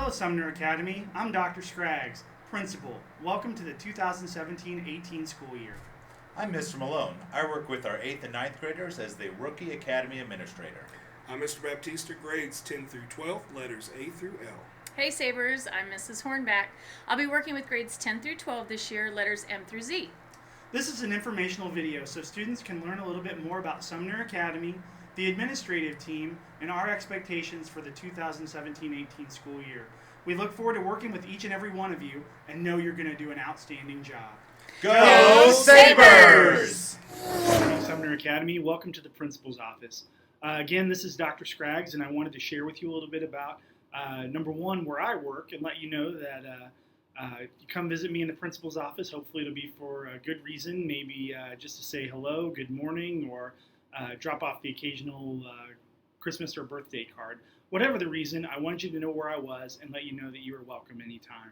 Hello, Sumner Academy. I'm Dr. Scraggs, Principal. Welcome to the 2017-18 school year. I'm Mr. Malone. I work with our 8th and ninth graders as the Rookie Academy Administrator. I'm Mr. Baptista, grades 10 through 12, letters A through L. Hey Sabers, I'm Mrs. Hornback. I'll be working with grades 10 through 12 this year, letters M through Z. This is an informational video so students can learn a little bit more about Sumner Academy, the administrative team, and our expectations for the 2017-18 school year. We look forward to working with each and every one of you and know you're going to do an outstanding job. Go Sabres! Hey, Sumner Academy, welcome to the principal's office. Again, this is Dr. Scraggs, and I wanted to share with you a little bit about number one, where I work, and let you know that if you come visit me in the principal's office, hopefully it'll be for a good reason, maybe just to say hello, good morning, or drop off the occasional Christmas or birthday card. Whatever the reason, I wanted you to know where I was and let you know that you are welcome anytime.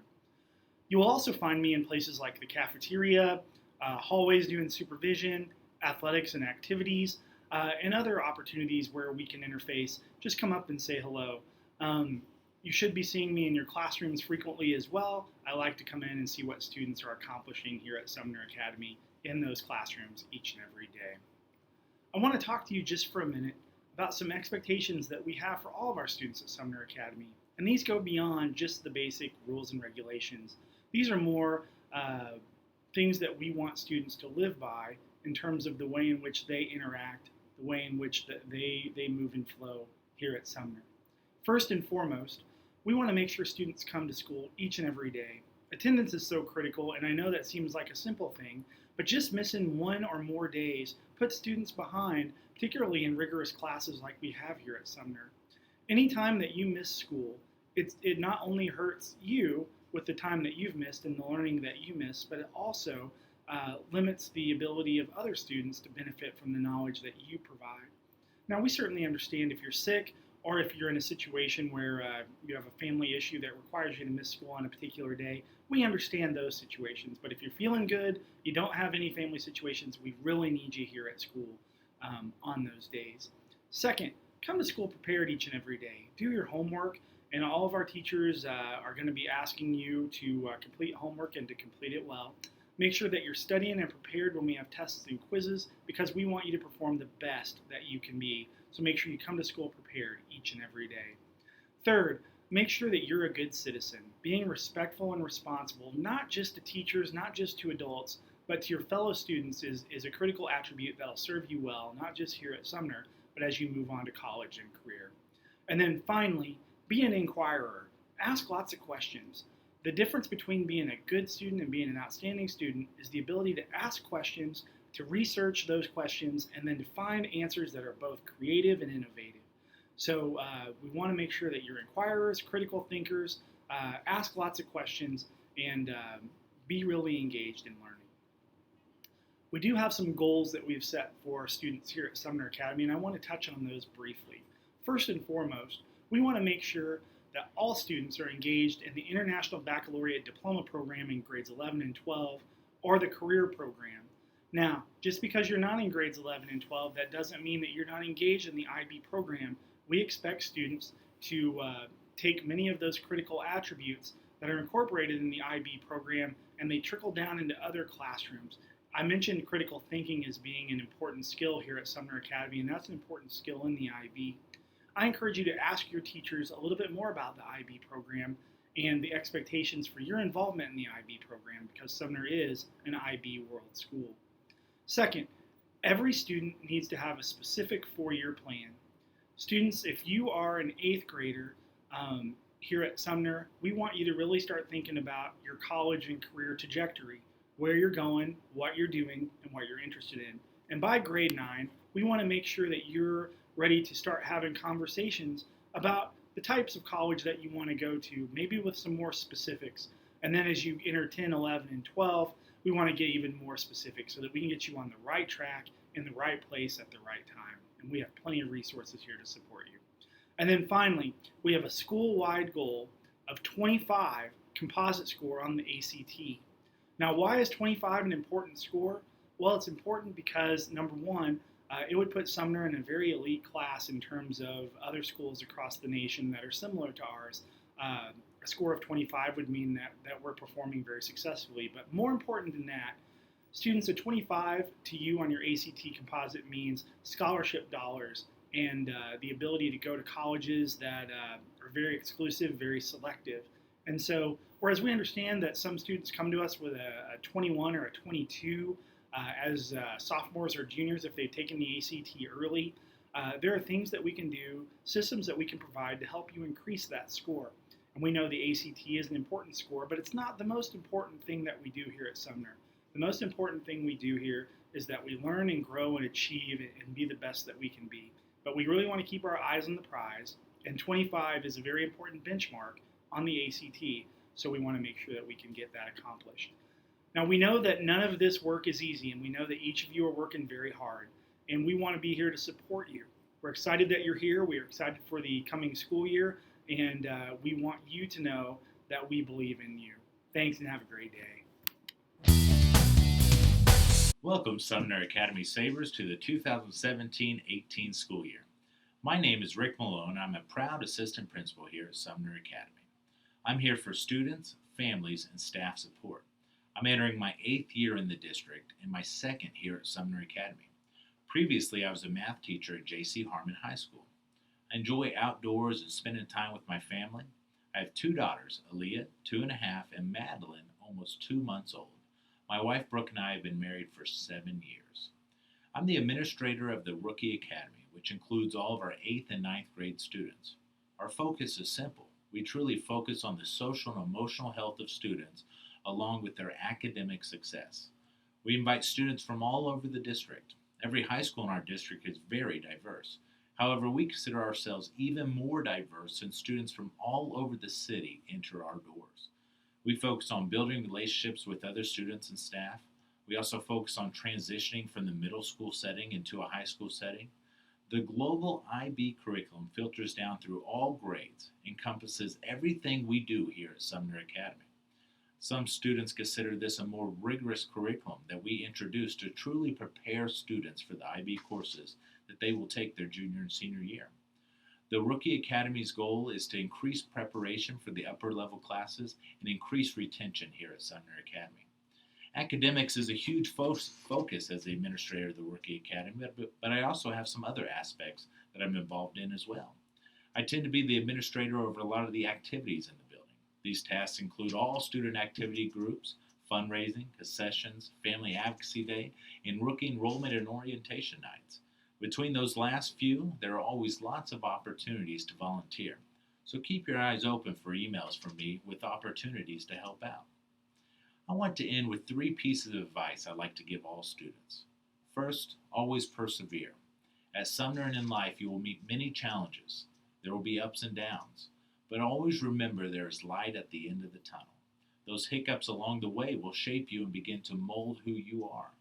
You will also find me in places like the cafeteria, hallways doing supervision, athletics and activities, and other opportunities where we can interface. Just come up and say hello. You should be seeing me in your classrooms frequently as well. I like to come in and see what students are accomplishing here at Sumner Academy in those classrooms each and every day. I want to talk to you just for a minute about some expectations that we have for all of our students at Sumner Academy. And these go beyond just the basic rules and regulations. These are more things that we want students to live by in terms of the way in which they interact, the way in which they move and flow here at Sumner. First and foremost, we want to make sure students come to school each and every day. Attendance is so critical, and I know that seems like a simple thing, but just missing one or more days puts students behind, particularly in rigorous classes like we have here at Sumner. Anytime that you miss school, it not only hurts you with the time that you've missed and the learning that you miss, but it also limits the ability of other students to benefit from the knowledge that you provide. Now, we certainly understand if you're sick or if you're in a situation where you have a family issue that requires you to miss school on a particular day. We understand those situations, but if you're feeling good, you don't have any family situations, we really need you here at school on those days. Second, come to school prepared each and every day. Do your homework, and all of our teachers are going to be asking you to complete homework and to complete it well. Make sure that you're studying and prepared when we have tests and quizzes, because we want you to perform the best that you can be. So make sure you come to school prepared each and every day. Third, make sure that you're a good citizen. Being respectful and responsible, not just to teachers, not just to adults, but to your fellow students is a critical attribute that'll serve you well, not just here at Sumner, but as you move on to college and career. And then finally, be an inquirer. Ask lots of questions. The difference between being a good student and being an outstanding student is the ability to ask questions, to research those questions, and then to find answers that are both creative and innovative. So we want to make sure that you're inquirers, critical thinkers, ask lots of questions, and be really engaged in learning. We do have some goals that we've set for our students here at Sumner Academy, and I want to touch on those briefly. First and foremost, we want to make sure that all students are engaged in the International Baccalaureate Diploma Program in grades 11 and 12, or the career program. Now, just because you're not in grades 11 and 12, that doesn't mean that you're not engaged in the IB program. We expect students to take many of those critical attributes that are incorporated in the IB program, and they trickle down into other classrooms. I mentioned critical thinking as being an important skill here at Sumner Academy, and that's an important skill in the IB. I encourage you to ask your teachers a little bit more about the IB program and the expectations for your involvement in the IB program, because Sumner is an IB world school. Second, every student needs to have a specific four-year plan. Students, if you are an 8th grader here at Sumner, we want you to really start thinking about your college and career trajectory, where you're going, what you're doing, and what you're interested in. And by grade 9, we want to make sure that you're ready to start having conversations about the types of college that you want to go to, maybe with some more specifics. And then as you enter 10, 11, and 12, we want to get even more specific so that we can get you on the right track in the right place at the right time. And we have plenty of resources here to support you. And then finally, we have a school-wide goal of 25 composite score on the ACT. Now, why is 25 an important score? Well, it's important because, number one, it would put Sumner in a very elite class in terms of other schools across the nation that are similar to ours. A score of 25 would mean that we're performing very successfully. But more important than that, students at 25 to you on your ACT composite means scholarship dollars and the ability to go to colleges that are very exclusive, very selective. And so, whereas we understand that some students come to us with a 21 or a 22 as sophomores or juniors if they've taken the ACT early, there are things that we can do, systems that we can provide to help you increase that score. And we know the ACT is an important score, but it's not the most important thing that we do here at Sumner. The most important thing we do here is that we learn and grow and achieve and be the best that we can be. But we really want to keep our eyes on the prize, and 25 is a very important benchmark on the ACT, so we want to make sure that we can get that accomplished. Now, we know that none of this work is easy, and we know that each of you are working very hard, and we want to be here to support you. We're excited that you're here. We are excited for the coming school year, and we want you to know that we believe in you. Thanks, and have a great day. Welcome, Sumner Academy Sabres, to the 2017-18 school year. My name is Rick Malone. I'm a proud assistant principal here at Sumner Academy. I'm here for students, families, and staff support. I'm entering my 8th year in the district and my 2nd here at Sumner Academy. Previously, I was a math teacher at J.C. Harmon High School. I enjoy outdoors and spending time with my family. I have 2 daughters, Aaliyah, 2 and a half, and Madeline, almost 2 months old. My wife, Brooke, and I have been married for 7 years. I'm the administrator of the Rookie Academy, which includes all of our 8th and 9th grade students. Our focus is simple. We truly focus on the social and emotional health of students along with their academic success. We invite students from all over the district. Every high school in our district is very diverse. However, we consider ourselves even more diverse since students from all over the city enter our doors. We focus on building relationships with other students and staff. We also focus on transitioning from the middle school setting into a high school setting. The global IB curriculum filters down through all grades, encompasses everything we do here at Sumner Academy. Some students consider this a more rigorous curriculum that we introduce to truly prepare students for the IB courses that they will take their junior and senior year. The Rookie Academy's goal is to increase preparation for the upper level classes and increase retention here at Sumner Academy. Academics is a huge focus as the administrator of the Rookie Academy, but I also have some other aspects that I'm involved in as well. I tend to be the administrator over a lot of the activities in the building. These tasks include all student activity groups, fundraising, concessions, family advocacy day, and rookie enrollment and orientation nights. Between those last few, there are always lots of opportunities to volunteer. So keep your eyes open for emails from me with opportunities to help out. I want to end with 3 pieces of advice I'd like to give all students. First, always persevere. At Sumner and in life, you will meet many challenges. There will be ups and downs. But always remember there is light at the end of the tunnel. Those hiccups along the way will shape you and begin to mold who you are.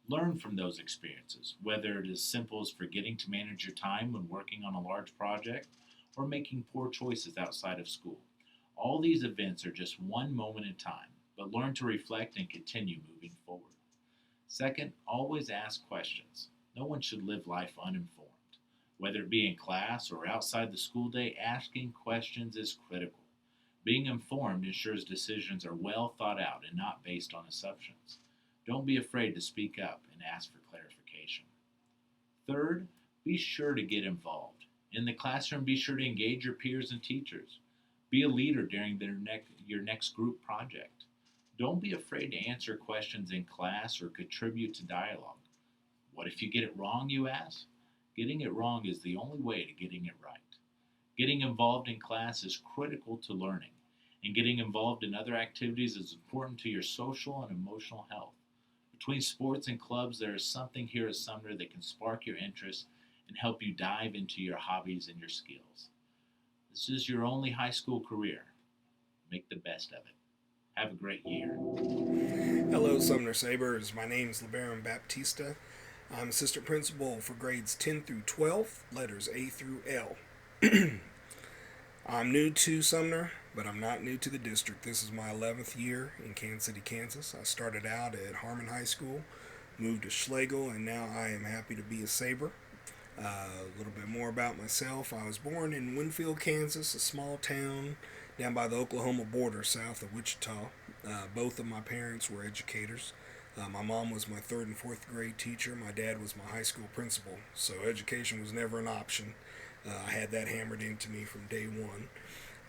Learn from those experiences, whether it is simple as forgetting to manage your time when working on a large project or making poor choices outside of school. All these events are just one moment in time, but learn to reflect and continue moving forward. Second, always ask questions. No one should live life uninformed. Whether it be in class or outside the school day, asking questions is critical. Being informed ensures decisions are well thought out and not based on assumptions. Don't be afraid to speak up and ask for clarification. Third, be sure to get involved. In the classroom, be sure to engage your peers and teachers. Be a leader during your next group project. Don't be afraid to answer questions in class or contribute to dialogue. What if you get it wrong, you ask? Getting it wrong is the only way to getting it right. Getting involved in class is critical to learning, and getting involved in other activities is important to your social and emotional health. Between sports and clubs, there is something here at Sumner that can spark your interest and help you dive into your hobbies and your skills. This is your only high school career. Make the best of it. Have a great year. Hello, Sumner Sabres. My name is LeBaron Baptista. I'm assistant principal for grades 10 through 12, letters A through L. I'm new to Sumner, but I'm not new to the district. This is my 11th year in Kansas City, Kansas. I started out at Harmon High School, moved to Schlegel, and now I am happy to be a Sabre. A little bit more about myself. I was born in Winfield, Kansas, a small town down by the Oklahoma border south of Wichita. Both of my parents were educators. My mom was my third and fourth grade teacher. My dad was my high school principal, so education was never an option. I had that hammered into me from day one.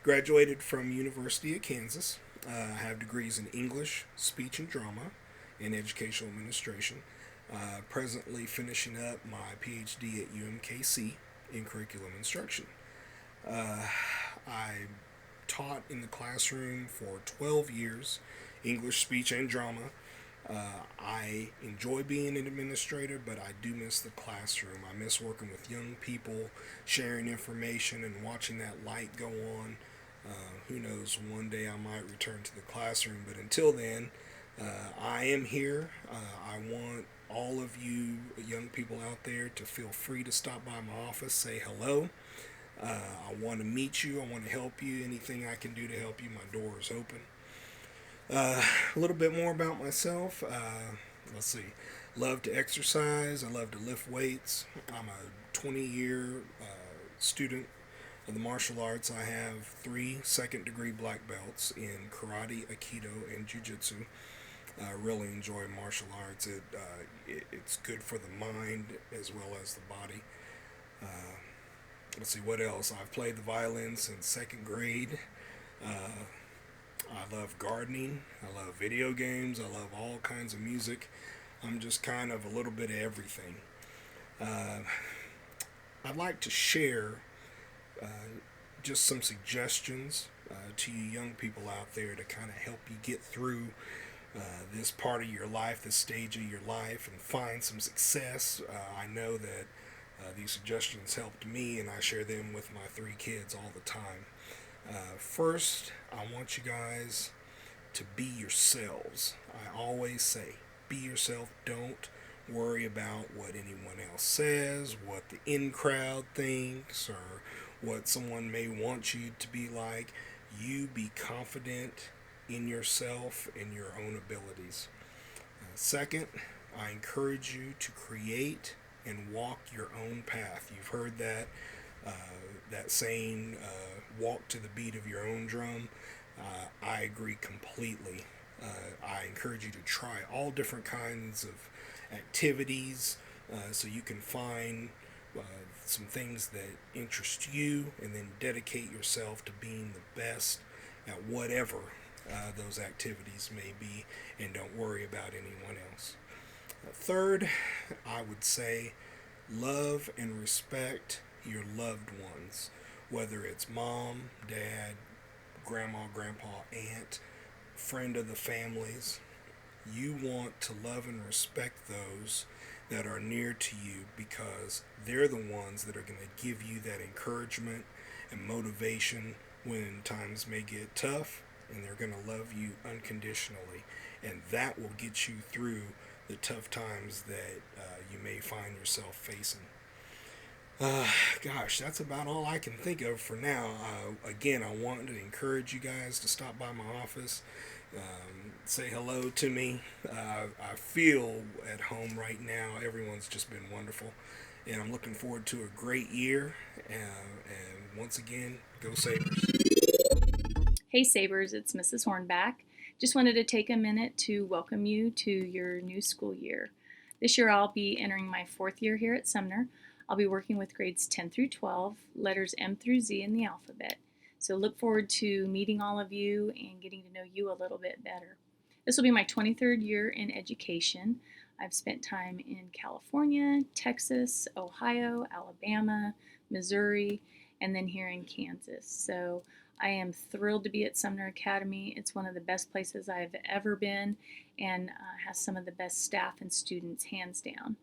Graduated from University of Kansas. I have degrees in English, speech and drama, and educational administration. Presently finishing up my PhD at UMKC in curriculum instruction. I taught in the classroom for 12 years, English, speech, and drama. I enjoy being an administrator, but I do miss the classroom. I miss working with young people, sharing information, and watching that light go on. Who knows, one day I might return to the classroom, but until then, I am here. I want all of you young people out there to feel free to stop by my office, say hello. I want to meet you. I want to help you. Anything I can do to help you, my door is open. A little bit more about myself. Let's see. Love to exercise. I love to lift weights. I'm a 20-year student of the martial arts. I have 3 second-degree black belts in karate, aikido, and jiu-jitsu. I really enjoy martial arts. It's good for the mind as well as the body. Let's see what else. I've played the violin since second grade. I love gardening. I love video games. I love all kinds of music. I'm just kind of a little bit of everything. I'd like to share just some suggestions to you young people out there to kind of help you get through this part of your life, this stage of your life, and find some success. I know that these suggestions helped me, and I share them with my 3 kids all the time. First, I want you guys to be yourselves. I always say, be yourself. Don't worry about what anyone else says, what the in crowd thinks, or what someone may want you to be like. You be confident in yourself and your own abilities. Second, I encourage you to create and walk your own path. You've heard that saying, walk to the beat of your own drum. I agree completely. I encourage you to try all different kinds of activities so you can find some things that interest you, and then dedicate yourself to being the best at whatever those activities may be, and don't worry about anyone else. Third, I would say love and respect your loved ones, whether it's mom, dad, grandma, grandpa, aunt, friend of the families. You want to love and respect those that are near to you, because they're the ones that are going to give you that encouragement and motivation when times may get tough, and they're going to love you unconditionally, and that will get you through the tough times that you may find yourself facing. Gosh, that's about all I can think of for now. Again, I want to encourage you guys to stop by my office, say hello to me. I feel at home right now. Everyone's just been wonderful, and I'm looking forward to a great year. And once again, go Sabres. Hey Sabres, it's Mrs. Hornback. Just wanted to take a minute to welcome you to your new school year. This year I'll be entering my 4th year here at Sumner. I'll be working with grades 10 through 12, letters M through Z in the alphabet. So look forward to meeting all of you and getting to know you a little bit better. This will be my 23rd year in education. I've spent time in California, Texas, Ohio, Alabama, Missouri, and then here in Kansas. So I am thrilled to be at Sumner Academy. It's one of the best places I've ever been, and has some of the best staff and students, hands down.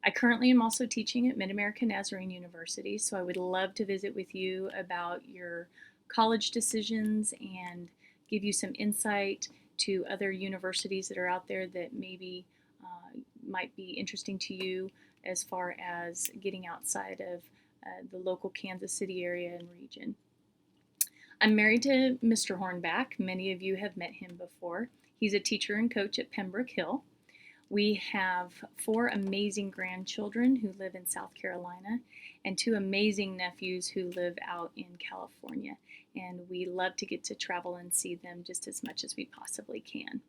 I currently am also teaching at Mid-American Nazarene University, so I would love to visit with you about your college decisions and give you some insight to other universities that are out there that maybe might be interesting to you as far as getting outside of the local Kansas City area and region. I'm married to Mr. Hornback. Many of you have met him before. He's a teacher and coach at Pembroke Hill. We have 4 amazing grandchildren who live in South Carolina and 2 amazing nephews who live out in California. And we love to get to travel and see them just as much as we possibly can.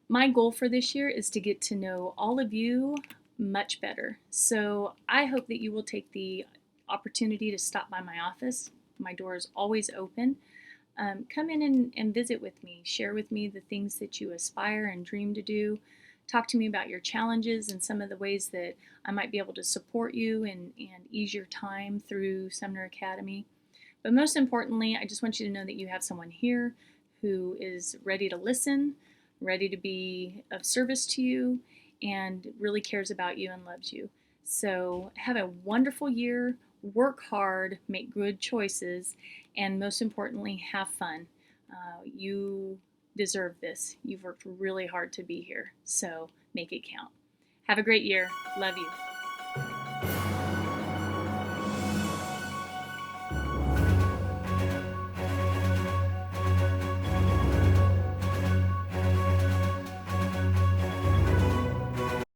My goal for this year is to get to know all of you much better. So I hope that you will take the opportunity to stop by my office. My door is always open. Come in and visit with me. Share with me the things that you aspire and dream to do. Talk to me about your challenges and some of the ways that I might be able to support you and ease your time through Sumner Academy. But most importantly, I just want you to know that you have someone here who is ready to listen, ready to be of service to you, and really cares about you and loves you. So have a wonderful year, work hard, make good choices, and most importantly, have fun. You deserve this. You've worked really hard to be here, so make it count. Have a great year. Love you.